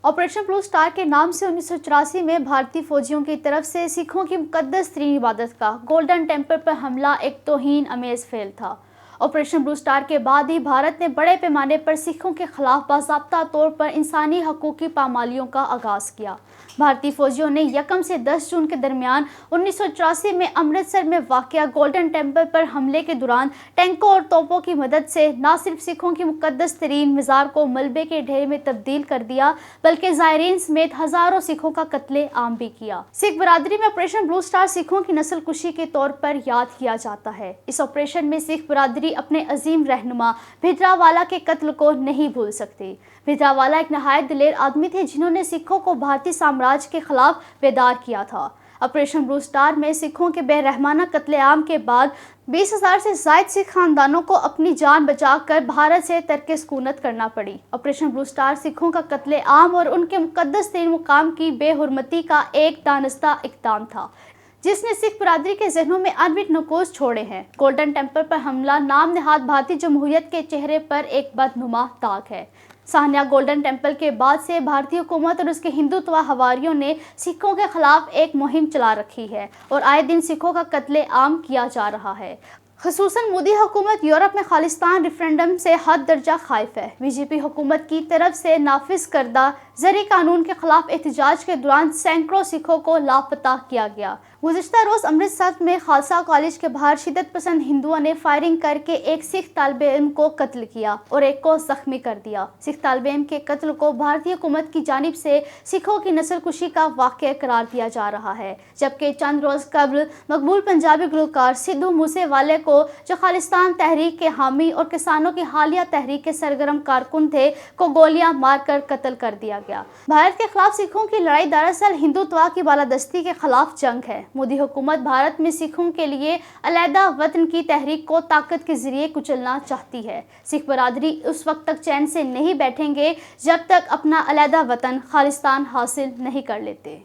Operation blue star के नाम से 1984 में भारतीय फौजियों की तरफ से सिखों की मुकद्दस तरीन इबादत का गोल्डन टेम्पल पर हमला एक तौहीन अमेज फेल था। ऑपरेशन ब्लू स्टार के बाद ही भारत ने बड़े पैमाने पर सिखों के खिलाफ बाज़ाब्ता तौर पर इंसानी हकूक़ की पामालियों का आगाज़ किया। भारतीय फौजियों ने 1 से 10 जून के दरमियान 1984 में अमृतसर में वाक़या गोल्डन टेम्पल पर हमले के दौरान टैंकों और तोपों की मदद से न सिर्फ सिखों की मुकद्दस तरीन मज़ार को मलबे के ढेर में तब्दील कर दिया, बल्कि ज़ायरीन समेत हज़ारों सिखों का कत्ले आम भी किया। सिख बरादरी में ऑपरेशन ब्लू स्टार सिखों की नस्ल कुशी के तौर पर याद किया जाता है। इस ऑपरेशन में सिख बरादरी अपने अजीम रहनुमा भिंडरावाला के कत्ल को नहीं भूल सकती। भिंडरावाला एक नहायत दिलेर आदमी थे जिन्होंने सिखों को भारतीय साम्राज्य के खिलाफ बेदार किया था। ऑपरेशन ब्लू स्टार में सिखों के बेरहमाना कत्लेआम के बाद 20,000 से ज़ायद सिख खानदानों को अपनी जान बचाकर भारत से तर्क सुकूनत करना पड़ी। ऑपरेशन ब्लू स्टार सिखों का कत्लेआम और उनके मुकद्दस तरीन मुकाम की बेहुरमती का एक दानिस्ता इक़दाम था, जिसने सिख बरादरी के जहनों में अनमिट नकूश छोड़े हैं। गोल्डन टेम्पल पर हमला नाम नहाद भारतीय जमहूरियत के चेहरे पर एक बदनुमा दाग है। साहनिया गोल्डन टेम्पल के बाद से भारतीय हुकूमत और उसके हिंदुत्व हवारियों ने सिखों के खिलाफ एक मुहिम चला रखी है और आए दिन सिखों का कत्ले आम किया जा रहा है। ख़ुसूसन मोदी हुकूमत यूरोप में खालिस्तान रेफरेंडम से हद दर्जा खाइफ है। बीजेपी हुकूमत की तरफ से नाफिज करदा ज़री कानून के खिलाफ एहतजाज के दौरान सैकड़ों सिखों को लापता किया गया। गुज़िश्ता रोज़ अमृतसर में खालसा कॉलेज के बाहर शिद्दत पसंद हिंदुओं ने फायरिंग करके एक सिख तालिबे इल्म को कत्ल किया और एक को जख्मी कर दिया। सिख तालिबे इल्म के कत्ल को भारतीय हुकूमत की जानिब से सिखों की नस्ल कुशी का वाक़या करार दिया जा रहा है, जबकि चंद रोज़ कबल मकबूल पंजाबी गुलकार सिद्धू मूसेवाले को, जो खालिस्तान तहरीक के हामी और किसानों की हालिया तहरीक के सरगर्म कारकुन थे, को गोलियां मारकर कत्ल कर दिया गया। भारत के खिलाफ सिखों की लड़ाई दरअसल हिंदुत्व की बालादस्ती के खिलाफ जंग है। मोदी हुकूमत भारत में सिखों के लिए अलहदा वतन की तहरीक को ताकत के जरिए कुचलना चाहती है। सिख बरादरी उस वक्त तक चैन से नहीं बैठेंगे जब तक अपना अलहदा वतन खालिस्तान हासिल नहीं कर लेते।